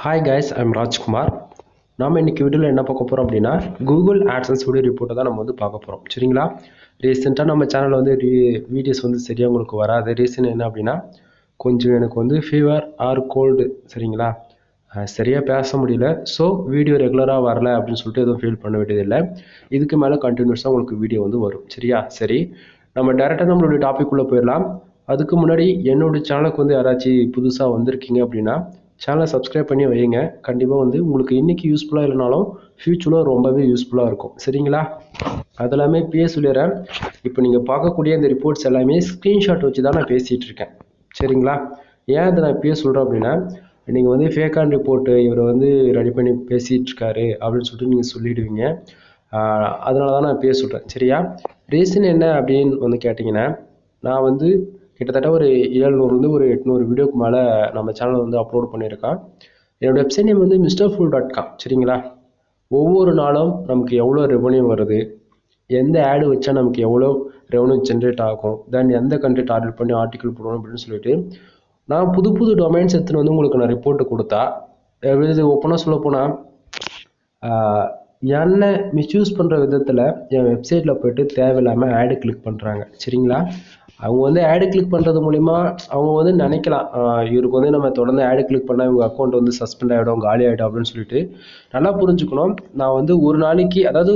Hi guys, I'm Rajkumar. நாம இன்னைக்கு வீடியோல என்ன பார்க்க போறோம் அப்படின்னா Google AdSense வீடியோ ரிப்போர்ட்டை தான் நம்ம வந்து பார்க்க போறோம். சரிங்களா? ரீசெண்டா நம்ம சேனல்ல வந்து வீடியோஸ் வந்து சரியா உங்களுக்கு வராது. ரீசன் என்ன அப்படின்னா கொஞ்சம் எனக்கு வந்து ஃபீவர் ஆர் கோல்டு சரிங்களா? சரியா பேச முடியல. ஸோ வீடியோ ரெகுலரா வரல அப்படின்னு சொல்லிட்டு எதுவும் ஃபீல் பண்ண வேண்டியதில்லை. இதுக்கு மேல கண்டினியூஸா உங்களுக்கு வீடியோ வந்து வரும். சரியா? சரி. நம்ம டைரக்டா நம்மளுடைய டாபிக் உள்ள போயிடலாம். அதுக்கு முன்னாடி என்னோட சேனலுக்கு வந்து யாராச்சும் புதுசா வந்திருக்கீங்க அப்படின்னா சேனலை சப்ஸ்கிரைப் பண்ணி வைங்க. கண்டிப்பாக வந்து உங்களுக்கு இன்றைக்கி யூஸ்ஃபுல்லாக இல்லைனாலும் ஃப்யூச்சரில் ரொம்பவே யூஸ்ஃபுல்லாக இருக்கும். சரிங்களா? அதெல்லாமே இப்பயே சொல்லிடுறேன். இப்போ நீங்கள் பார்க்கக்கூடிய இந்த ரிப்போர்ட்ஸ் எல்லாமே ஸ்க்ரீன்ஷாட் வச்சு தான் நான் பேசிகிட்டு இருக்கேன். சரிங்களா? ஏன் அதை நான் இப்பயே சொல்கிறேன் அப்படின்னா நீங்கள் வந்து ஃபேக்கான ரிப்போர்ட்டு இவர் வந்து ரெடி பண்ணி பேசிகிட்டு இருக்காரு அப்படின்னு சொல்லிட்டு நீங்கள் சொல்லிடுவீங்க. அதனால தான் நான் இப்பயே சொல்கிறேன். சரியா? ரீசன் என்ன அப்படின்னு வந்து கேட்டிங்கன்னா நான் வந்து கிட்டத்தட்ட ஒரு 700 ஒரு 800 வீடியோக்கு மேலே நம்ம சேனல் வந்து அப்லோட் பண்ணியிருக்கேன். என்னோட வெப்சைட் நேம் வந்து mrfool.com. சரிங்களா? ஒவ்வொரு நாளும் நமக்கு எவ்வளோ ரெவன்யூ வருது, எந்த ஆடு வச்சா நமக்கு எவ்வளோ ரெவன்யூ ஜென்ரேட் ஆகும், தென் எந்த கண்ட்ரி டார்கெட் பண்ணி ஆர்டிக்கல் போடணும் அப்படின்னு சொல்லிட்டு நான் புது புது டொமைன்ஸ் எடுத்துன்னு வந்து உங்களுக்கு நான் ரிப்போர்ட்டு கொடுத்தா இது ஓப்பனாக சொல்ல போனால் என்னை மிஸ்யூஸ் பண்ணுற விதத்தில் என் வெப்சைட்டில் போய்ட்டு தேவையில்லாமல் ஆடு கிளிக் பண்ணுறாங்க. சரிங்களா? அவங்க வந்து ஆடு கிளிக் பண்ணுறது மூலிமா அவங்க வந்து நினைக்கலாம் இவருக்கு வந்து நம்ம தொடர்ந்து ஆடு கிளிக் பண்ணால் இவங்க அக்கௌண்ட் வந்து சஸ்பெண்ட் ஆகிடும், காலி ஆகிடும் அப்படின்னு சொல்லிட்டு நல்லா புரிஞ்சுக்கணும். நான் வந்து ஒரு நாளைக்கு அதாவது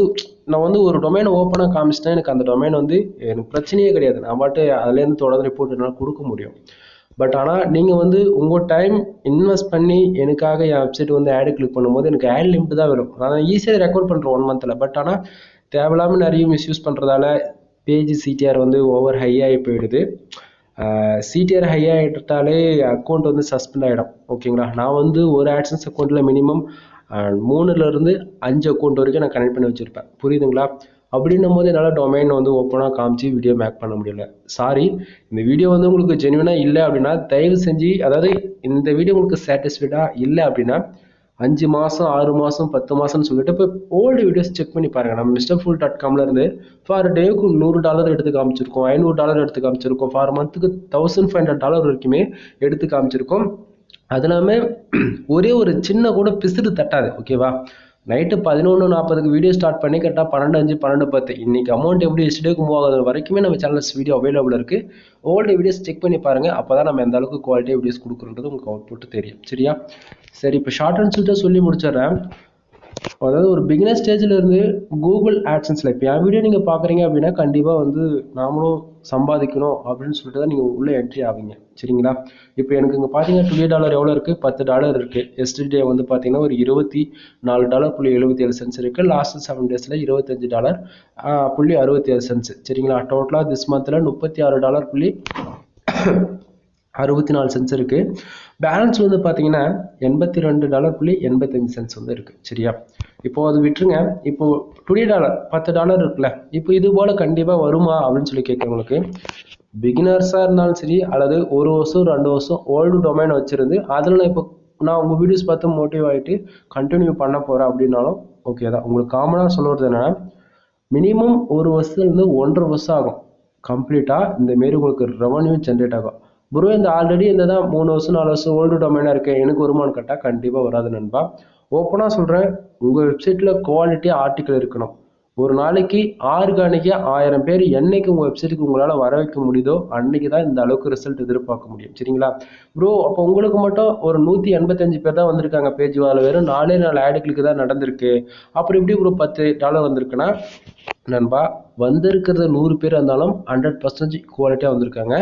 நான் வந்து ஒரு டொமைனை ஓப்பனாக காமிச்சிட்டேன், எனக்கு அந்த டொமைன் வந்து எனக்கு பிரச்சனையே கிடையாது. நான் பாட்டு அதுலேருந்து தொடர்ந்து ரிப்போர்ட் என்னால் கொடுக்க முடியும். பட் ஆனால் நீங்கள் வந்து உங்கள் டைம் இன்வெஸ்ட் பண்ணி எனக்காக என் வெப்சைட் வந்து ஆடு கிளிக் பண்ணும்போது எனக்கு ஆட் லிமிட் தான் வரும். நான் ஈஸியாக ரெக்கார்ட் பண்ணுறேன் 1 மந்தில். பட் ஆனால் தேவையில்லாமல் நிறைய மிஸ்யூஸ் பண்ணுறதால பேஜ் சிடிஆர் வந்து ஓவர் ஹை ஆகி போயிடுது. சிடிஆர் ஹை ஆகிட்டாலே அக்கௌண்ட் வந்து சஸ்பெண்ட் ஆகிடும். ஓகேங்களா? நான் வந்து ஒரு ஆட்சன்ஸ் அக்கௌண்ட்டில் மினிமம் 3லேருந்து 5 அக்கௌண்ட் வரைக்கும் நான் கனெக்ட் பண்ணி வச்சுருப்பேன். புரியுதுங்களா? அப்படின்னும் போது என்னால் டொமைன் வந்து ஓப்பனாக காமிச்சு வீடியோ மேக் பண்ண முடியல. சாரி, இந்த வீடியோ வந்து உங்களுக்கு ஜென்யூனாக இல்லை அப்படின்னா தயவு செஞ்சு, அதாவது இந்த வீடியோ உங்களுக்கு சாட்டிஸ்ஃபைடாக இல்லை அப்படின்னா 5 மாதம் 6 மாதம் 10 மாதம்னு சொல்லிட்டு இப்போ ஓல்டு வீடியோஸ் செக் பண்ணி பாருங்கள். நம்ம mrfool.comல இருந்து ஃபார் டேவுக்கு $100 எடுத்து காமிச்சிருக்கோம், $500 எடுத்து காமிச்சிருக்கோம், ஃபார் மந்த்துக்கு $1500 வரைக்குமே எடுத்து காமிச்சிருக்கோம். அது இல்லாமல் ஒரே ஒரு சின்ன கூட பிசுறு தட்டாது. ஓகேவா? நைட்டு 11:40 வீடியோ ஸ்டார்ட் பண்ணி கரெக்டாக 12:05 12:10 இன்னைக்கு அமௌண்ட் எப்படி எஸ்டேக்கு மூவ் ஆகுது வரைக்குமே நம்ம சேனல்ஸ் வீடியோ அவைலபிள் இருக்குது. ஓல்டு வீடியோஸ் செக் பண்ணி பாருங்கள். அப்போ தான் நம்ம எந்த அளவுக்கு குவாலிட்டியாக வீடியோஸ் கொடுக்குறது உங்களுக்கு அவுட்புட் தெரியும். சரியா? சரி, இப்போ ஷார்ட் அண்ட் ஸ்வீட்டாக சொல்லி முடிச்சிடுறேன். அதாவது ஒரு பிகினர் ஸ்டேஜில் இருந்து கூகுள் ஆட்சன்ஸில் இப்போ என் வீடியோ நீங்கள் பார்க்குறீங்க அப்படின்னா கண்டிப்பாக வந்து நாமளும் சம்பாதிக்கணும் அப்படின்னு சொல்லிட்டு தான் நீங்கள் உள்ளே என்ட்ரி ஆவீங்க. சரிங்களா? இப்போ எனக்கு இங்கே பார்த்தீங்கன்னா $20 எவ்வளோ இருக்குது? $10 இருக்குது. எஸ்டர்டே வந்து பார்த்தீங்கன்னா ஒரு $24.77 இருக்குது. லாஸ்ட் 7 டேஸில் $25.67. சரிங்களா? டோட்டலாக திஸ் மந்தில் $36.64 இருக்குது. பேலன்ஸ் வந்து பார்த்தீங்கன்னா $82.85 வந்து இருக்குது. சரியா? இப்போ அது விட்டுருங்க. இப்போ $20 $10 இருக்குல்ல, இப்போ இது போல் கண்டிப்பாக வருமா அப்படின்னு சொல்லி கேட்குறவங்களுக்கு பிகினர்ஸாக இருந்தாலும் சரி அல்லது 1 வருஷம் 2 வருஷம் ஓல்டு டொமைன் வச்சுருந்து அதில் நான் உங்கள் வீடியோஸ் பார்த்து மோட்டிவ் ஆகிட்டு கண்டினியூ பண்ண போகிறேன் அப்படின்னாலும் ஓகே தான். உங்களுக்கு காமனாக சொல்கிறது என்னென்னா மினிமம் 1 வருஷத்துலேருந்து 1.5 வருஷம் ஆகும் கம்ப்ளீட்டாக இந்தமாரி உங்களுக்கு ரெவன்யூ ஜென்ரேட் ஆகும். ப்ரோ இந்த ஆல்ரெடி இந்த தான் 3 வருஷம் 4 வருஷம் ஓல்டு டொமைனாக இருக்குது, எனக்கு வருமானம் கேட்டால் கண்டிப்பாக வராது நண்பா. ஓப்பனாக சொல்கிறேன், உங்கள் வெப்சைட்டில் குவாலிட்டியாக ஆர்டிக்கல் இருக்கணும். ஒரு நாளைக்கு ஆர்கானிக்காக 1000 பேர் என்னைக்கு உங்கள் வெப்சைட்டுக்கு உங்களால் வர வைக்க முடியுதோ அன்னைக்கு தான் இந்த அளவுக்கு ரிசல்ட் எதிர்பார்க்க முடியும். சரிங்களா? ப்ரோ அப்போ உங்களுக்கு மட்டும் ஒரு 185 பேர் தான் வந்திருக்காங்க பேஜ் வாழ, வெறும் 4 ஆடு கிளிக்கு தான் நடந்திருக்கு, அப்புறம் எப்படி ப்ரோ $10 வந்திருக்குன்னா நண்பா, வந்திருக்கிறது 100 பேர் இருந்தாலும் 100% குவாலிட்டியாக வந்திருக்காங்க.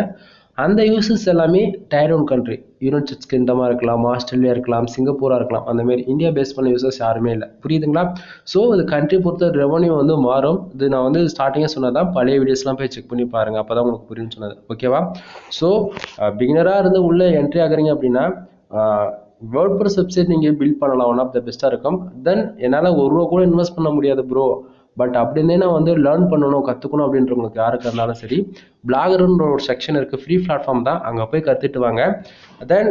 அந்த யூசர்ஸ் எல்லாமே டயர் 1 கண்ட்ரி, யுனைடெட் ஸ்டேட்ஸ் கிங்டமாக இருக்கலாம், ஆஸ்திரேலியா இருக்கலாம், சிங்கப்பூராக இருக்கலாம். அந்தமாரி இந்தியா பேஸ் பண்ண யூசர்ஸ் யாருமே இல்லை. புரியுதுங்களா? ஸோ இது கண்ட்ரி பொறுத்த ரெவன்யூ வந்து மாறும். இது நான் வந்து ஸ்டார்டிங்காக சொன்னதான், பழைய வீடியோஸ்லாம் போய் செக் பண்ணி பாருங்கள், அப்போ தான் உங்களுக்கு புரியும்னு சொன்னது. ஓகேவா? ஸோ பிகினராக இருந்து உள்ளே என்ட்ரி ஆகுறீங்க அப்படின்னா வேர்ட்பிரஸ் வெப்சைட் நீங்கள் பில்ட் பண்ணலாம், ஒன் ஆஃப் த பெஸ்ட்டாக இருக்கும். தென் என்னால் ₹1 கூட இன்வெஸ்ட் பண்ண முடியாது ப்ரோ, பட் அப்படின்னே நான் வந்து லேர்ன் பண்ணணும் கற்றுக்கணும் அப்படின்றவங்களுக்கு யாருக்கு இருந்தாலும் சரி, பிளாகர்ன்ற ஒரு செக்ஷன் இருக்குது, ஃப்ரீ பிளாட்ஃபார்ம் தான், அங்கே போய் கற்றுட்டு வாங்க. தென்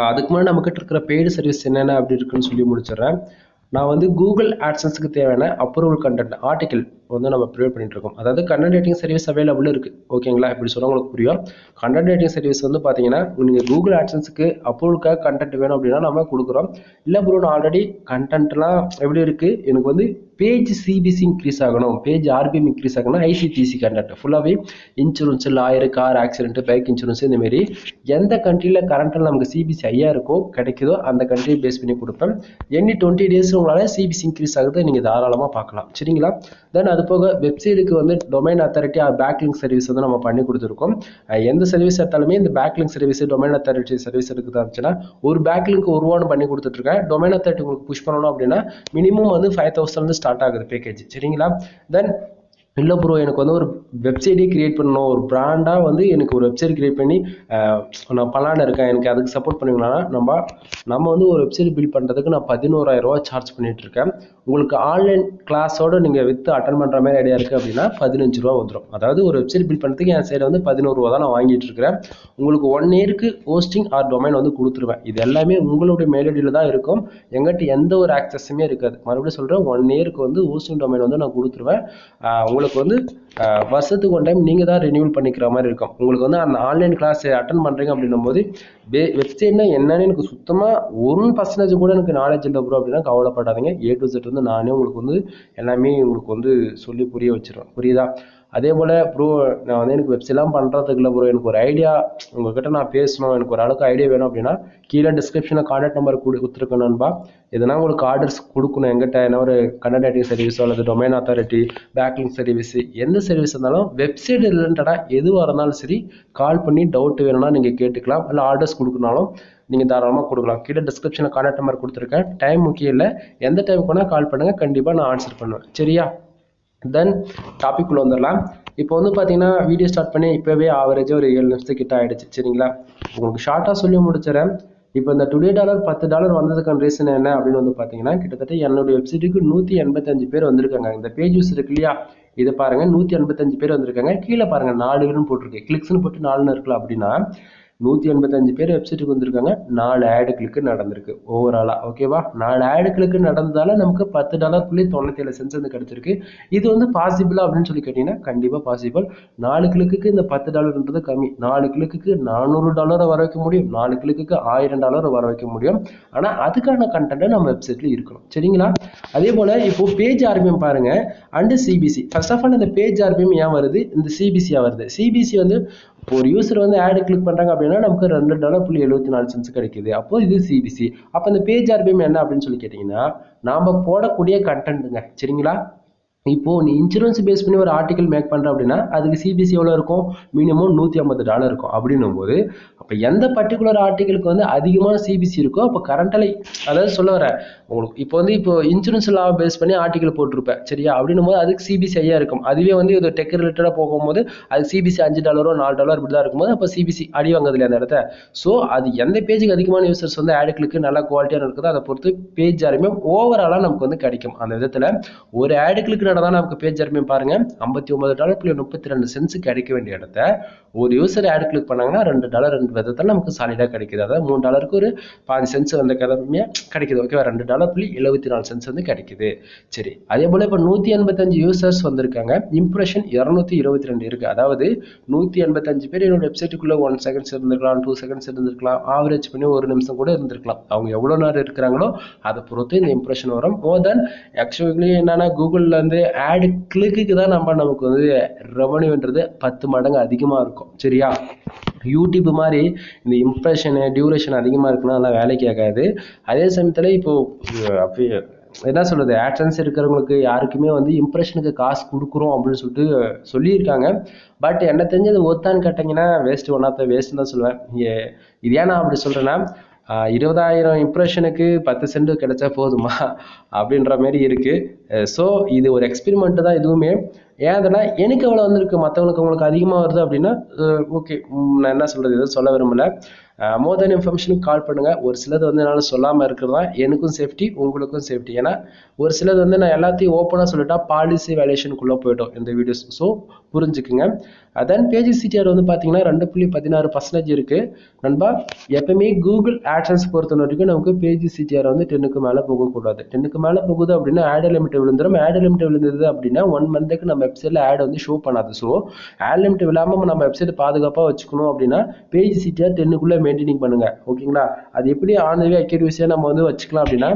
அதுக்கு முன்னாடி நம்மக்கிட்ட இருக்கிற பெய்டு சர்வீஸ் என்னென்ன அப்படி இருக்குன்னு சொல்லி முடிச்சிடுறேன். நான் வந்து கூகுள் ஆட்சன்ஸுக்கு தேவையான அப்ரூவல் கண்டென்ட் ஆர்டிகல் வந்து நம்ம ப்ரிப்பேர் பண்ணிட்டு இருக்கோம். அதாவது கண்டென்ட் ரைட்டிங் சர்வீஸ் அவைலபிள் இருக்கு. ஓகேங்களா? இப்படி சொன்னா உங்களுக்கு புரியும். கண்டென்ட் ரைட்டிங் சர்வீஸ் வந்து பாத்தீங்கன்னா நீங்க கூகுள் ஆட்சன்ஸுக்கு அப்ரூவலுக்காக கண்டென்ட் வேணும் அப்படின்னா நம்ம கொடுக்குறோம். இல்ல ப்ரோ நான் ஆல்ரெடி கண்டென்ட்லாம் எப்படி இருக்கு, எனக்கு வந்து பேஜ் சிபிசி இன்க்ரீஸ் ஆகணும், பேஜ் ஆர்பிஎம் இன்க்ரீஸ் ஆகணும், ஐசிடிசி கண்டென்ட் ஃபுல்லாவே insurance, lawyer, car accident, bike insurance, இந்த மாதிரி எந்த கண்ட்ரியில கரண்ட்ல நமக்கு சிபிசி ஐயா இருக்கோ கிடைக்குதோ அந்த கண்ட்ரியை பேஸ் பண்ணி கொடுப்பேன். எனி 20 days உங்களால சிபிசி இன்க்ரீஸ் ஆகுது நீங்க தாராளமா பார்க்கலாம். சரிங்களா? தென் அது போக வெப்சைட்டுக்கு வந்து டொமைன் அத்தாரிட்டி பேக்லிங்க் சர்வீஸ் வந்து நம்ம பண்ணி கொடுத்துருக்கோம். எந்த சர்வீஸ் எடுத்தாலுமே இந்த backlink service, domain authority service இருக்குதுன்னா ஒரு பேக்லிங்க் ஒருவான்னு பண்ணி கொடுத்துட்டு இருக்கேன். டொமைன் அத்தாரிட்டி உங்களுக்கு புஷ் பண்ணணும் அப்படின்னா மினிமம் வந்து 5000 ஸ்டார்ட் ஆகுது பேக்கேஜ். சரிங்களா? தென் இல்லை ப்ரோ எனக்கு வந்து ஒரு வெப்சைட்டே கிரியேட் பண்ணணும், ஒரு பிராண்டாக வந்து எனக்கு ஒரு வெப்சைட் கிரியேட் பண்ணி நான் பண்ணலான்னு இருக்கேன், எனக்கு அதுக்கு சப்போர்ட் பண்ணுவீங்களா? நம்ம வந்து ஒரு வெப்சைட் பில்ட் பண்ணுறதுக்கு நான் 11,000 ரூபா சார்ஜ் பண்ணிட்டு இருக்கேன். உங்களுக்கு ஆன்லைன் கிளாஸோட நீங்கள் வித்து அட்டன் பண்ணுற மாதிரி ஐடியா இருக்குது அப்படின்னா 15 ரூபா வந்துடும். அதாவது ஒரு வெப்சைட் பில்ட் பண்ணுறதுக்கு என் சைடு வந்து 11 ரூபா தான் நான் வாங்கிட்டு இருக்கிறேன். உங்களுக்கு 1 yearக்கு ஹோஸ்டிங் ஆர் டொமைன் வந்து கொடுத்துருவேன். இது எல்லாமே உங்களுடைய மெயிலடியில் தான் இருக்கும். எங்கிட்ட எந்த ஒரு ஆக்சஸுமே இருக்காது. மறுபடியும் சொல்கிறேன், 1 yearக்கு வந்து ஹோஸ்டிங் டொமைன் வந்து நான் கொடுத்துருவேன். உங்களுக்கு வந்து வருஷத்துக்கு 1 டைம் நீங்கள் தான் ரினியூவல் பண்ணிக்கிற மாதிரி இருக்கும். உங்களுக்கு வந்து அந்த ஆன்லைன் கிளாஸ் அட்டன் பண்ணுறீங்க அப்படின்னும் போது வெப்சைட்னா என்னன்னு எனக்கு சுத்தமாக 1% கூட எனக்கு நாலேஜ் இல்லை ப்ரோ அப்படின்னா கவலைப்படாதீங்க. A to Z வந்து நானே உங்களுக்கு வந்து எல்லாமே உங்களுக்கு வந்து சொல்லி புரிய வச்சிருவேன். புரியுதா? அதே போல் ப்ரோ நான் வந்து எனக்கு வெப்சைட்லாம் பண்ணுறதுக்கு இல்லை ப்ரோ, எனக்கு ஒரு ஐடியா உங்கள்கிட்ட நான் பேசணும், எனக்கு ஒரு அளவுக்கு ஐடியா வேணும் அப்படின்னா கீழே டிஸ்கிரிப்ஷனில் கான்டாக்ட் நம்பர் கொடுத்துருக்கேன் நண்பா. எதனா உங்களுக்கு ஆர்டர்ஸ் கொடுக்கணும் எங்கிட்ட, என்ன ஒரு கண்டென்ட் ரைட்டிங் சர்வீஸோ அல்லது டொமைன் அத்தாரிட்டி, பேக்லிங்க் சர்வீஸ், எந்த சர்வீஸ் இருந்தாலும் வெப்சைட் ரிலேட்டடாக எதுவாக இருந்தாலும் சரி கால் பண்ணி டவுட் வேணும்னா நீங்கள் கேட்டுக்கலாம். இல்லை ஆர்டர்ஸ் கொடுக்கணும்னாலும் நீங்கள் தாராளமாக கொடுக்கலாம். கீழே டிஸ்கிரிப்ஷனில் கான்டாக்ட் நம்பர் கொடுத்துருக்கேன். டைம் முக்கியம் இல்லை, எந்த டைமுக்கு வேணால் கால் பண்ணுங்கள், கண்டிப்பாக நான் ஆன்சர் பண்ணுவேன். சரியா? தென் டாபிக் உள்ள வந்துடலாம். இப்போ வந்து பார்த்தீங்கன்னா வீடியோ ஸ்டார்ட் பண்ணி இப்போவே ஆவரேஜாக ஒரு 7 நிமிஷத்துக்கிட்ட ஆகிடுச்சு. சரிங்களா? உங்களுக்கு ஷார்ட்டாக சொல்லி முடிச்சிடறேன். இப்போ இந்த டுடே டாலர் $10 வந்ததுக்கான ரீசன் என்ன அப்படின்னு வந்து பார்த்தீங்கன்னா, கிட்டத்தட்ட என்னுடைய வெப்சைட்டுக்கு 185 பேர் வந்திருக்காங்க. இந்த பேஜ் யூஸ் இருக்கு இல்லையா, இதை பாருங்க, 185 பேர் வந்திருக்காங்க. கீழே பாருங்க 4ன்னு போட்டிருக்கு, கிளிக்ஸ்னு போட்டு 4ன்னு இருக்கலாம். அப்படின்னா 185 பேர் வெப்சைட்டுக்கு வந்திருக்காங்க. 4 ஆட் கிளிக்கு நடந்திருக்கு ஓவராலா. ஓகேவா? 4 ஆட் கிளிக்கு நடந்ததால நமக்கு $10.97 வந்து கிடைச்சிருக்கு. இது வந்து பாசிபிளா அப்படின்னு சொல்லி கேட்டீங்கன்னா கண்டிப்பா பாசிபிள். 4 கிளிக்கு இந்த $10 கம்மி. 4 கிளிக்கு $400 வர வைக்க முடியும், 4 கிளிக்கு $1000 வர வைக்க முடியும். ஆனா அதுக்கான கண்டென்ட் நம்ம வெப்சைட்ல இருக்கணும். சரிங்களா? அதே போல இப்போ பேஜ் ஆர்பிஎம் பாருங்க and CBC. First of all இந்த பேஜ் ஆர்பிஎம் ஏன் வருது, இந்த சிபிசியா வருது. சிபிசி வந்து ஒரு யூசர் வந்து ஆட் கிளிக் பண்றாங்க அப்படின்னா நமக்கு $2.74 கிடைக்குது. அப்போ இது சிபிசி. அப்போ இந்த பேஜ் ஆர்பிஎம் என்ன அப்படின்னு சொல்லி கேட்டீங்கன்னா நாம போடக்கூடிய கண்டென்ட்டுங்க. சரிங்களா? இப்போ நீ இன்சூரன்ஸ் பேஸ் பண்ணி ஒரு ஆர்டிகல் மேக் பண்ற அப்படின்னா அதுக்கு சிபிசி எவ்வளோ இருக்கும், மினிமம் $150 இருக்கும். அப்படின்னும் போது அப்போ எந்த பர்டிகுலர் ஆர்டிகலுக்கு வந்து அதிகமான சிபிசி இருக்கோ அப்போ கரண்ட்ல, அதாவது சொல்ல வர உங்களுக்கு இப்போ வந்து இப்போ இன்சூரன்ஸ் லா பேஸ் பண்ணி ஆர்டிகல் போட்டிருப்பேன். சரியா? அப்படின்னும் போது அதுக்கு சிபிசி ஐயா இருக்கும். அதுவே வந்து இது டெக் ரிலேட்டடாக போகும்போது அது சிபிசி $5 $4 இப்படி தான் இருக்கும்போது அப்போ சிபிசி அடி வாங்குது இல்லையா அந்த இடத்த. ஸோ அது எந்த பேஜுக்கு அதிகமான யூசர்ஸ் வந்து ஆட் கிளிக்கு நல்லா குவாலிட்டியாக இருக்குதோ அதை பொறுத்து பேஜ் யாருமே ஓவராலாக நமக்கு வந்து கிடைக்கும். அந்த விதத்தில் ஒரு ஆட் கிளிக்கு தான் நமக்கு பேஜ் ஆர்பிஎம் பாருங்க $59.32 கிடைக்க வேண்டிய இடத்த ஒரு யூசர் ஆட் கிளிக் பண்ணாங்கன்னா $2 2 விதத்தில் நமக்கு சாலிடா கிடைக்குது. அதாவது $3க்கு ஒரு 5 சென்ட்ஸ் வந்து கிடைக்குது. ஓகேவா? $2.74 வந்து கிடைக்குது. சரி, அதே போல இப்ப 185 யூசர்ஸ் வந்திருக்காங்க. இம்ப்ரெஷன் 222 இருக்கு. அதாவது 185 பேர் என்னோட வெப்சைட்டுக்குள்ள 1 செகண்ட்ஸ் இருந்திருக்கலாம், 2 செகண்ட்ஸ் இருந்திருக்கலாம், ஆவரேஜ் பண்ணி 1 நிமிஷம் கூட இருந்திருக்கலாம். அவங்க எவ்வளவு நேரம் இருக்கிறாங்களோ அதை பொறுத்து இந்த இம்ப்ரெஷன் வரும். மோர் தென் ஆக்சுவலி என்னன்னா கூகுள்ல இருந்து ஆட் கிளிக்கு தான் நமக்கு வந்து ரெவன்யூன்றது 10 மடங்கு அதிகமா இருக்கும். சரியா? யூடியூப் மாதிரி இந்த இம்ப்ரெஷன் டியூரேஷன் அதிகமா இருக்குன்னா அதெல்லாம் வேலைக்கு ஆகாது. அதே சமயத்துல இப்போ என்ன சொல்றது, AdSense இருக்கிறவங்களுக்கு யாருக்குமே வந்து இம்ப்ரெஷனுக்கு காசு கொடுக்குறோம் அப்படின்னு சொல்லிட்டு சொல்லியிருக்காங்க. பட் என்ன தெரிஞ்சது ஒத்தான்னு கேட்டீங்கன்னா waste, one of the waste தான் சொல்லுவேன். இது ஏன் நான் அப்படி சொல்றேன்னா 20,000 இம்ப்ரெஷனுக்கு 10 சென்ட் கிடைச்சா போதுமா அப்படின்ற மாதிரி இருக்கு. ஸோ இது ஒரு எக்ஸ்பெரிமெண்ட் தான் இதுவுமே. ஏன் அதெல்லாம் எனக்கு எவ்வளோ வந்திருக்கு, மற்றவங்களுக்கு உங்களுக்கு அதிகமாக வருது அப்படின்னா ஓகே, நான் என்ன சொல்றது எதுவும் சொல்ல விரும்பல. மோர் தென் இன்ஃபர்மேஷனுக்கு கால் பண்ணுங்கள். ஒரு சிலது வந்து என்னால் சொல்லாமல் இருக்கிறது தான் எனக்கும் சேஃப்டி, உங்களுக்கும் சேஃப்டி. ஏன்னா ஒரு சிலது வந்து நான் எல்லாத்தையும் ஓப்பனாக சொல்லிட்டா பாலிசி வேல்யூஷனுக்குள்ளே போய்டும் இந்த வீடியோஸ். ஸோ புரிஞ்சுக்குங்க. தென் பேஜ் சிடிஆர் வந்து பார்த்தீங்கன்னா 2.16% இருக்குது நண்பா. எப்பவுமே கூகுள் ஆட்சன்ஸ் பொறுத்த வரைக்கும் நமக்கு பேஜ் சிடிஆர் வந்து 10க்கு மேலே போகக்கூடாது. 10க்கு மேலே போகுது அப்படின்னா ஆட் லிமிட் விழுந்துடும். ஆட் லிமிட் விழுந்தது அப்படின்னா 1 மந்த்துக்கு நம்ம வெப்சைட்டில் ஆட் வந்து ஷோ பண்ணாது. ஸோ ஆட் லிமிட் விழாமல் நம்ம வெப்சைட் பாதுகாப்பாக வச்சுக்கணும் அப்படின்னா பேஜ் சிடிஆர் 10க்குள்ளே மெயின்டைனிங் பண்ணுங்க. ஓகேங்களா? அது எப்படி ஆனவே அக்யூரேசியாக நம்ம வந்து வச்சுக்கலாம் அப்படின்னா,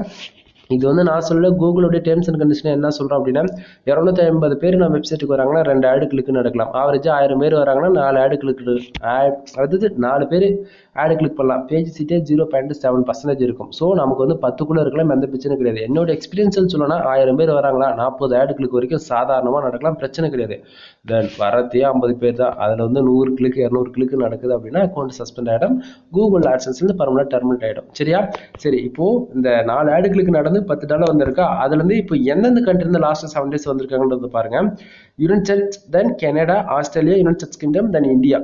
இது வந்து நான் சொல்ல கூகுளோட டேர்ம்ஸ் அண்ட் கண்டிஷன் என்ன சொல்கிறோம் அப்படின்னா 250 பேர் நம்ம வெப்சைட்டுக்கு வராங்கன்னா 2 ஆடு கிளிக் நடக்கலாம். ஆவரேஜாக 1000 பேர் வராங்கன்னா 4 ஆடு கிளிக், அதாவது 4 பேர் ஆடு கிளிக் பண்ணலாம். பேஜ் சிட்டே 0.7% இருக்கும். ஸோ நமக்கு வந்து 10க்குள்ளே இருக்கலாம், எந்த பிரச்சனை கிடையாது. என்னோட எக்ஸ்பீரியன்ஸ்னு சொல்லணும்னா 1000 பேர் வராங்களா 40 ஆடு கிளிக் வரைக்கும் சாதாரணமாக நடக்கலாம், பிரச்சனை கிடையாது. தென் வரதே 50 பேர் தான், அதில் வந்து 100 கிளிக் 200 கிளிக் நடக்குது அப்படின்னா அக்கௌண்ட் சஸ்பெண்ட் ஆகிடும், கூகுள் ஆட்சன்ஸ்லேருந்து பர்மனெண்ட் டெர்மினேட் ஆகிடும். சரியா? சரி, இப்போது இந்த 4 ஆடு கிளிக் நடந்து $10 வந்திருக்கா. அதுலேருந்து இப்போ எந்தெந்த கண்ட்ரிலேருந்து லாஸ்ட் 7 days வந்திருக்காங்கன்றது பாருங்க. யுனைடெட் ஸ்டேட்ஸ், தென் Canada, Australia, United States Kingdom, தென் இந்தியா.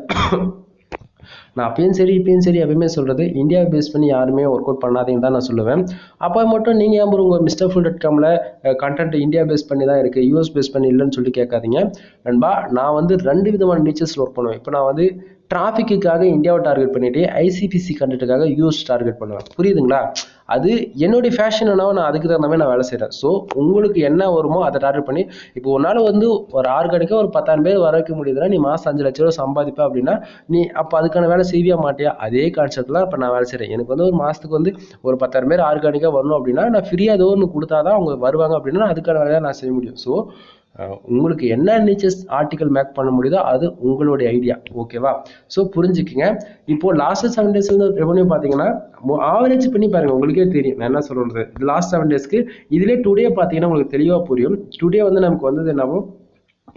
நான் அப்பயும் சரி இப்பயும் சரி எப்பயுமே சொல்கிறது, இந்தியாவை பேஸ் பண்ணி யாருமே ஒர்க் அவுட் பண்ணாதீங்கன்னு தான் நான் சொல்லுவேன். அப்போ மட்டும் நீங்கள் ஏன் உங்கள் MrFool.comல கண்டென்ட் இந்தியா பேஸ் பண்ணி தான் இருக்குது, யூஎஸ் பேஸ் பண்ணி இல்லைன்னு சொல்லி கேட்காதீங்க நண்பா. நான் வந்து 2 விதமான நீச்சஸில் ஒர்க் பண்ணுவேன். இப்போ நான் வந்து டிராஃபிக்குக்காக இந்தியாவை டார்கெட் பண்ணிட்டு ஐசிபிசி கண்டென்ட்டுக்காக யூஎஸ் டார்கெட் பண்ணுவேன். புரியுதுங்களா? அது என்னுடைய ஃபேஷன் என்னவோ நான் அதுக்கு தகுந்த மாதிரி நான் வேலை செய்கிறேன். ஸோ உங்களுக்கு என்ன வருமோ அதை டார்கெட் பண்ணி, இப்போ ஒரு நாள் வந்து ஒரு ஆர்கானிக்காக ஒரு 10,000 பேர் வர வைக்க முடியுதுன்னா நீ மாதம் 5 லட்ச ரூபா சம்பாதிப்பேன் அப்படின்னா நீ அப்போ அதுக்கான வேலை செய்வியா மாட்டியா? அதே கான்செப்டில் இப்போ நான் வேலை செய்கிறேன். எனக்கு வந்து ஒரு மாதத்துக்கு வந்து ஒரு 10,000 பேர் ஆர்கானிக்காக வரணும் அப்படின்னா நான் ஃப்ரீயாக ஏதோ ஒன்று கொடுத்தா தான் அவங்க வருவாங்க அப்படின்னா அதுக்கான வேலையை நான் செய்ய முடியும். ஸோ உங்களுக்கு என்ன நீச்சஸ் ஆர்டிக்கல் மேக் பண்ண முடியுதோ அது உங்களுடைய ஐடியா. ஓகேவா? ஸோ புரிஞ்சுக்குங்க. இப்போ லாஸ்ட் 7 days ரெவன்யூ பார்த்தீங்கன்னா ஆவரேஜ் பண்ணி பாருங்க, உங்களுக்கே தெரியும் நான் என்ன சொல்றது. லாஸ்ட் 7 daysக்கு இதிலே டுடே பார்த்தீங்கன்னா உங்களுக்கு தெளிவாக புரியும். டுடே வந்து நமக்கு வந்தது என்னவோ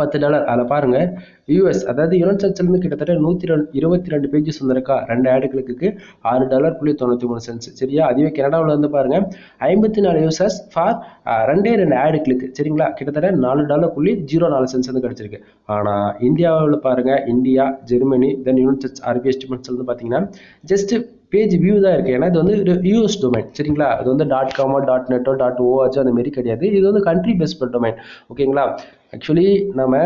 $10. அதில் பாருங்க, யூஎஸ் அதாவது யுனைடெட் ஸ்டேட்ஸ்லேருந்து கிட்டத்தட்ட 122 பேஜஸ் வந்திருக்கா. 2 ஆடு கிளிக்கு $6.93. சரியா? அதுவே கனடாவில் வந்து பாருங்க 54 யூசர்ஸ் ஃபார் 2 ஆடு கிளிக்கு. சரிங்களா? கிட்டத்தட்ட $4.04 வந்து கிடைச்சிருக்கு. ஆனால் இந்தியாவில் பாருங்க, இந்தியா, ஜெர்மனி, தென் யுனைடெட் ஸ்டேட்ஸ் அரபி எஸ்டிமேட்ஸ் வந்து பார்த்தீங்கன்னா ஜஸ்ட் பேஜ் வியூ தான் இருக்குது. ஏன்னா இது வந்து யூஎஸ் டொமைன். சரிங்களா? அது வந்து .com .net .org அந்த மாரி கிடையாது. இது வந்து கண்ட்ரி பேஸ்ட் டொமைன். ஓகேங்களா? ஆக்சுவலி நம்ம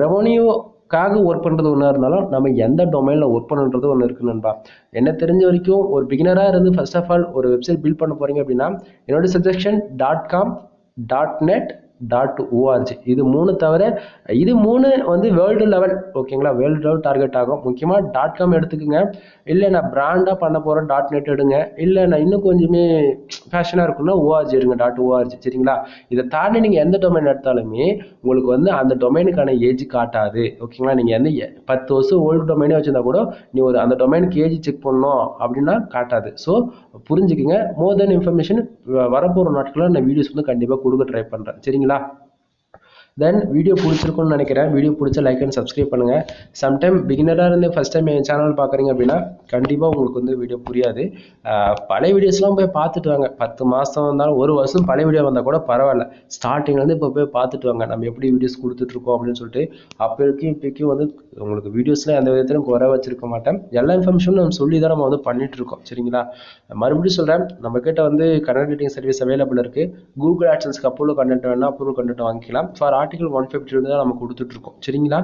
ரெவன்யூக்காக ஒர்க் பண்ணுறது ஒன்றா இருந்தாலும் நம்ம எந்த டொமைனில் ஒர்க் பண்ணுறது ஒன்று இருக்குது நண்பா. என்ன தெரிஞ்ச வரைக்கும் ஒரு பிகினராக இருந்து ஃபர்ஸ்ட் ஆஃப் ஆல் ஒரு வெப்சைட் பில்ட் பண்ண போகிறீங்க அப்படின்னா என்னோட சஜஷன் .com .net .org இது 3 தவிர, இது 3 வந்து வேர்ல்டு லெவல். ஓகேங்களா? வேர்ல்டு லெவல் டார்கெட் ஆகும். முக்கியமாக .com எடுத்துக்கோங்க. இல்லை நான் பிராண்டாக பண்ண போகிறேன் .net எடுங்க. இல்லை நான் இன்னும் கொஞ்சமே ஃபேஷனாக இருக்குன்னா ORG எடுங்க .org. சரிங்களா? இதை தாண்டி நீங்கள் எந்த டொமைன் எடுத்தாலுமே உங்களுக்கு வந்து அந்த டொமைனுக்கான ஏஜ் காட்டாது. ஓகேங்களா? நீங்கள் வந்து 10 வருஷம் ஓல்டு டொமைனே வச்சுருந்தா கூட நீ ஒரு அந்த டொமைனுக்கு ஏஜ் செக் பண்ணணும் அப்படின்னா காட்டாது. ஸோ புரிஞ்சுக்குங்க. மோர் தென் இன்ஃபர்மேஷன் வரப்போகிற நாட்களில் நான் வீடியோஸ் வந்து கண்டிப்பாக கொடுக்க ட்ரை பண்ணுறேன். சரிங்களா? தென் வீடியோ பிடிச்சிருக்குன்னு நினைக்கிறேன். வீடியோ பிடிச்ச லைக் அண்ட் சப்ஸ்கிரைப் பண்ணுங்கள். சம்டைம் பிகினராக இருந்து ஃபஸ்ட் டைம் என் சேனல் பார்க்குறீங்க அப்படின்னா கண்டிப்பாக உங்களுக்கு வந்து வீடியோ புரியாது. பழைய வீடியோஸ்லாம் போய் பார்த்துட்டு வாங்க. 10 மாதம் வந்தாலும் 1 வருஷம் பழைய வீடியோ வந்தால் கூட பரவாயில்ல. ஸ்டார்டிங்லேருந்து இப்போ போய் பார்த்துட்டு வாங்க நம்ம எப்படி வீடியோஸ் கொடுத்துட்ருக்கோம் அப்படின்னு சொல்லிட்டு. அப்போக்கும் இப்போக்கும் வந்து உங்களுக்கு வீடியோஸில் எந்த விதத்திலும் குறை வச்சிருக்க மாட்டேன். எல்லா இன்ஃபர்மேஷனும் நம்ம சொல்லி தான் நம்ம வந்து பண்ணிகிட்ருக்கோம். சரிங்களா? மறுபடியும் சொல்கிறேன், நம்மக்கிட்ட வந்து கண்டென்ட் ரைட்டிங் சர்வீஸ் அவைலபிள் இருக்குது. கூகுள் ஆட்சன்ஸ்க்கு அப்ரூவல் கண்டென்ட் வேணால் அப்ரூவல் கண்டென்ட் வாங்கிக்கலாம். ஃபார் ஆர்டிகல் 150 தான் நம்ம கொடுத்துட்ருக்கோம். சரிங்களா?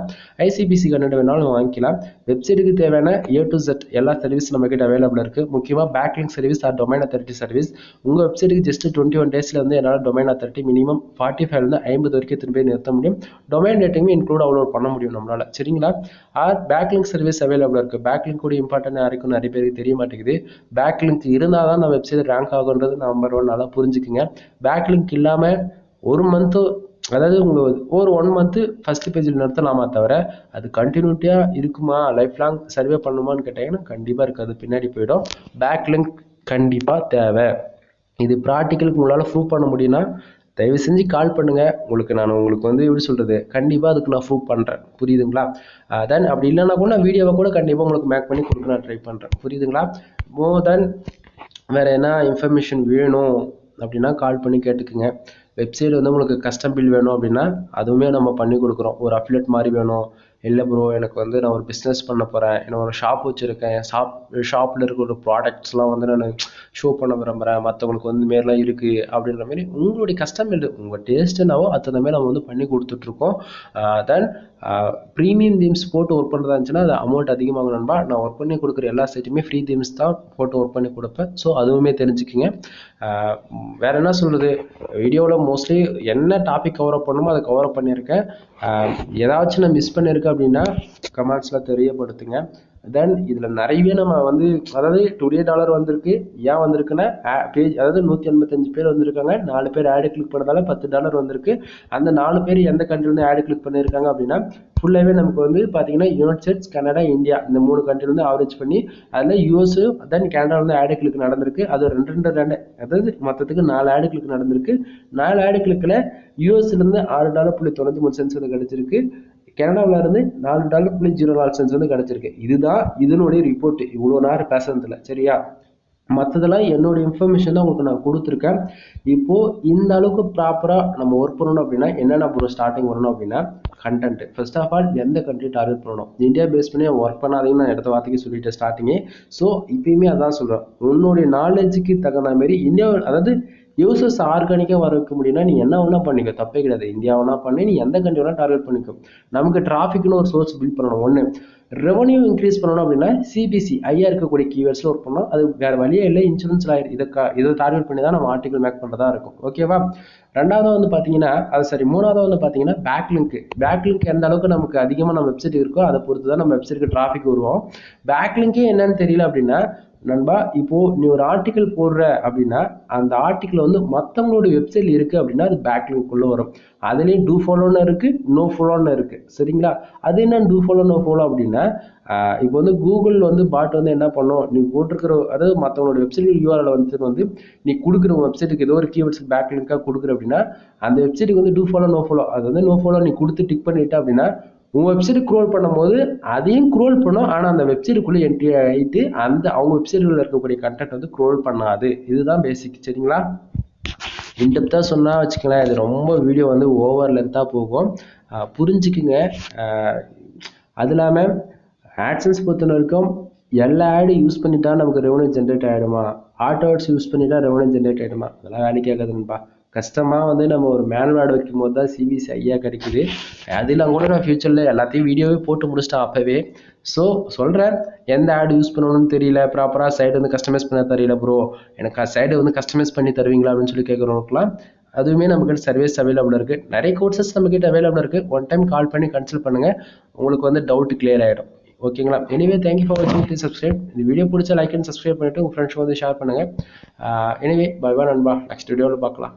ஐசிபிசி கண்டென்ட் வேணாலும் வாங்கிக்கலாம். வெப்சைட்டுக்கு தேவையான A to Z எல்லா சர்வீஸ் நம்ம கிட்ட அவைலபிள் இருக்குது. முக்கியமாக backlink service or domain authority service. உங்கள் வெப்சைட்டுக்கு ஜஸ்ட் 21 daysல வந்து என்னால் டொமைன் அத்தாரிட்டி மினிமம் 45 50 வரைக்கும் திரும்பி நிறுத்த முடியும். டொமைன் ரேட்டிங் இன்க்ளூட் அப்லோட் பண்ண முடியும் நம்மளால். சரிங்களா? ஆர் பேக்லிங்க் சர்வீஸ் அவைலபிள் இருக்குது. பேக்லிங்க் கூட இம்பார்ட்டன்ட் யாருக்கும் நிறைய பேருக்கு தெரிய மாட்டேங்குது. பேக்லிங்க் இருந்தால் தான் நம்ம வெப்சைட் ரேங்க் ஆகுன்றது நம்பர் 1 நல்லா புரிஞ்சுக்குங்க. பேக்லிங்க் இல்லாமல் ஒரு மந்த்து, அதாவது உங்களுக்கு ஒரு 1 மந்த்து ஃபஸ்ட்டு பேஜில் நிறுத்தலாமா தவிர அது கண்டினியூட்டியாக இருக்குமா, லைஃப் லாங் சர்வே பண்ணுமான்னு கேட்டிங்கன்னா கண்டிப்பாக இருக்காது, பின்னாடி போயிடும். பேக்லிங்க் கண்டிப்பாக தேவை. இது ப்ராக்டிக்கலுக்கு உங்களால் ப்ரூவ் பண்ண முடியும்னா தயவு செஞ்சு கால் பண்ணுங்கள். உங்களுக்கு வந்து எப்படி சொல்கிறது, கண்டிப்பாக அதுக்கு நான் ப்ரூவ் பண்ணுறேன். புரியுதுங்களா? தென் அப்படி இல்லைன்னா கூட நான் வீடியோவை கூட கண்டிப்பாக உங்களுக்கு மேக் பண்ணி கொடுக்க நான் ட்ரை பண்ணுறேன். புரியுதுங்களா? மோர் தென் வேறு என்ன இன்ஃபர்மேஷன் வேணும் அப்படின்னா கால் பண்ணி கேட்டுக்குங்க. வெப்சைட் வந்து உங்களுக்கு கஸ்டம் பில் வேணும் அப்படின்னா அதுவுமே நம்ம பண்ணி கொடுக்குறோம். ஒரு அஃபிலியேட் மாதிரி வேணும், இல்லை ப்ரோ எனக்கு வந்து நான் ஒரு பிஸ்னஸ் பண்ண போகிறேன், என்ன ஒரு ஷாப் வச்சுருக்கேன், ஷாப்பில் இருக்கிற ஒரு ப்ராடக்ட்ஸ்லாம் வந்து நான் ஷோ பண்ண விரும்புகிறேன், மற்றவங்களுக்கு வந்து மாரிலாம் இருக்குது அப்படின்ற மாதிரி உங்களுடைய கஸ்டமர் உங்கள் டேஸ்ட் என்னவோ அத்தனை மாதிரி நம்ம வந்து பண்ணி கொடுத்துட்ருக்கோம். தென் ப்ரீமியம் தீம்ஸ் போட்டு ஒர்க் பண்ணுறதா இருந்துச்சுன்னா அது அமௌண்ட் அதிகமாகும் நண்பா. நான் ஒர்க் பண்ணி கொடுக்குற எல்லா சைட்டுமே ஃப்ரீ தீம்ஸ் தான் போட்டு ஒர்க் பண்ணி கொடுப்பேன். ஸோ அதுவுமே தெரிஞ்சுக்கிங்க. வேற என்ன சொல்கிறது, வீடியோவில் மோஸ்ட்லி என்ன டாபிக் கவர் அப் பண்ணுமோ அதை கவர் அப் பண்ணியிருக்கேன். ஏதாச்சும் நான் மிஸ் பண்ணியிருக்கேன் அப்படின்னா கமெண்ட்ஸில் தெரியப்படுத்துங்க. தென் இதில் நிறைய நம்ம வந்து அதாவது $2 வந்திருக்கு. ஏன் வந்திருக்குன்னா பேஜ் அதாவது 185 பேர் வந்திருக்காங்க, 4 பேர் ஆடு கிளிக் பண்ணதால $10 வந்திருக்கு. அந்த 4 பேர் எந்த கண்ட்ரிலேருந்து ஆடு கிளிக் பண்ணியிருக்காங்க அப்படின்னா ஃபுல்லாகவே நமக்கு வந்து பார்த்தீங்கன்னா யுனைடெட் ஸ்டேட்ஸ், கனடா, இந்தியா இந்த 3 கண்ட்ரிலேருந்து ஆவரேஜ் பண்ணி அதில் யூஎஸ் தென் கனடா வந்து ஆடு கிளிக் நடந்திருக்கு. அது ரெண்டு அதாவது மொத்தத்துக்கு 4 ஆடு கிளிக் நடந்திருக்கு. 4 ஆடு கிளிக்கில் யூஎஸ்லேருந்து $6.93 வந்து கிடைச்சிருக்கு. கனடாவில் இருந்து $4.04 வந்து கிடைச்சிருக்கு. இதுதான் இதனுடைய ரிப்போர்ட். இவ்வளோ நேரம் பேசுறதுல சரியா, மற்றதெல்லாம் என்னோட இன்ஃபர்மேஷன் தான் உங்களுக்கு நான் கொடுத்துருக்கேன். இப்போ இந்த அளவுக்கு ப்ராப்பராக நம்ம ஒர்க் பண்ணணும் அப்படின்னா என்னென்ன ப்ரோ ஸ்டார்டிங் வரணும் அப்படின்னா கண்டென்ட். ஃபர்ஸ்ட் ஆஃப் ஆல் எந்த கண்ட்ரி டார்கெட் பண்ணணும், இந்தியா பேஸ் பண்ணி ஒர்க் பண்ணாதீங்கன்னு நான் எடுத்த வார்த்தைக்கு சொல்லிட்டேன் ஸ்டார்டிங்கே. ஸோ இப்பயுமே அதான் சொல்கிறேன், உன்னுடைய நாலேஜுக்கு தகுந்த மாதிரி இந்தியா அதாவது யூசர்ஸ் ஆர்கானிக்காக வர வைக்க முடியும்னா நீ என்ன வேணா பண்ணிக்கோ, தப்பே கிடையாது. இந்தியா வேணா பண்ணி நீ எந்த கண்ட்ரி வேணா டார்கெட் பண்ணிக்கோ. நமக்கு டிராஃபிக்னு ஒரு சோர்ஸ் பில்ட் பண்ணணும். ஒன்று ரெவன்யூ இன்க்ரீஸ் பண்ணணும் அப்படின்னா சிபிசி ஐயா இருக்கக்கூடிய கீவேர்ட்ஸில் ஒர்க் பண்ணணும். அது வேறு வழியே இல்லை, இன்சூரன்ஸ் லாயர் இதை டார்கெட் பண்ணி தான் நம்ம ஆர்டிகல் மேக் பண்ணுறதா இருக்கும். ஓகேவா. ரெண்டாவது வந்து பார்த்தீங்கன்னா அது சரி, மூணாவது வந்து பார்த்தீங்கன்னா பேக்லிங்க் எந்த அளவுக்கு நமக்கு அதிகமாக நம்ம வெப்சைட் இருக்கோ அதை பொறுத்து தான் நம்ம வெப்சைட்டுக்கு டிராஃபிக் வருவோம். பேக்லிங்கே என்னன்னு தெரியல அப்படின்னா நண்பா, இப்போ நீ ஒரு ஆர்டிக்கல் போடுற அப்படின்னா அந்த ஆர்டிக்கல் வந்து மற்றவங்களோட வெப்சைட்ல இருக்கு அப்படின்னா அது பேக்லிங்க் குள்ள வரும். அதுலேயும் டூ ஃபாலோன்னு இருக்கு, நோ ஃபாலோன்னு இருக்கு. சரிங்களா. அது என்ன டூ ஃபாலோ நோ ஃபாலோ அப்படின்னா இப்போ வந்து கூகுள் வந்து பாட் வந்து என்ன பண்ணும், நீ போட்டிருக்கிற அதாவது மற்றவங்களோட வெப்சைட் யூஆர்எல் வந்து நீ கொடுக்குற வெப்சைட்டுக்கு ஏதோ ஒரு கீவேர்ட்ஸ் பேக்லிங்காக கொடுக்குற அப்படின்னா அந்த வெப்சைட்டுக்கு வந்து டூ ஃபாலோ நோ ஃபாலோ, அது வந்து நோ ஃபாலோ நீ கொடுத்து டிக் பண்ணிட்ட அப்படின்னா உங்கள் வெப்சைட் க்ரோல் பண்ணும்போது அதையும் க்ரோல் பண்ணும், ஆனால் அந்த வெப்சைட்டுக்குள்ளே என்ட்ரி ஆகிட்டு அந்த அவங்க வெப்சைட்டில் இருக்கக்கூடிய கண்டென்ட் வந்து க்ரோல் பண்ணாது. இதுதான் பேசிக். சரிங்களா. இன்டெப்த்தாக சொன்னால் வச்சுக்கலாம், இது ரொம்ப வீடியோ வந்து ஓவர் லென்த்தாக போகும், புரிஞ்சுக்குங்க. அது இல்லாமல் ஆட்சன்ஸ் பொறுத்த வரைக்கும் எல்லா ஆடு யூஸ் பண்ணிட்டா நமக்கு ரெவன்யூ ஜென்ரேட் ஆகிடுமா, ஆட்டோ ஆட்ஸ் யூஸ் பண்ணிட்டா ரெவன்யூ ஜென்ரேட் ஆகிடுமா, அதெல்லாம் வேலைக்கு ஆகாதுன்பா. கஷ்டமாக வந்து நம்ம ஒரு மேனுவல் ஆட் வைக்கும் போது தான் சிபிசி ஐயா கிடைக்குது. அதில் கூட நான் ஃபியூச்சரில் எல்லாத்தையும் வீடியோவே போட்டு முடிச்சிட்டேன் அப்போவே. ஸோ சொல்கிறேன், எந்த ஆட் யூஸ் பண்ணணும்னு தெரியல, ப்ராப்பராக சைடு வந்து கஸ்டமைஸ் பண்ண தெரியல ப்ரோ, எனக்கு சைடு வந்து கஸ்டமைஸ் பண்ணி தருவீங்களா அப்படின்னு சொல்லி கேட்குறவங்களுக்குலாம் அதுவுமே நமக்கு சர்வீஸ் அவைலபிள் இருக்குது. நிறைய கோர்சஸ் நம்மக்கிட்ட அவைலபிள் இருக்குது. ஒன் டைம் கால் பண்ணி கன்சல்ட் பண்ணுங்கள், உங்களுக்கு வந்து டவுட் கிளியர் ஆகிடும். ஓகேங்களா. எனிவே தேங்க்யூ ஃபார் வாட்சிங், ப்ளீஸ் சப்ஸ்கிரைப். இந்த வீடியோ பிடிச்ச லைக் அண்ட் சப்ஸ்கிரைப் பண்ணிவிட்டு உங்கள் ஃப்ரெண்ட்ஸ் வந்து ஷேர் பண்ணுங்கள். எனிவே பை பை நண்பா, நெக்ஸ்ட் வீடியோவில் பார்க்கலாம்.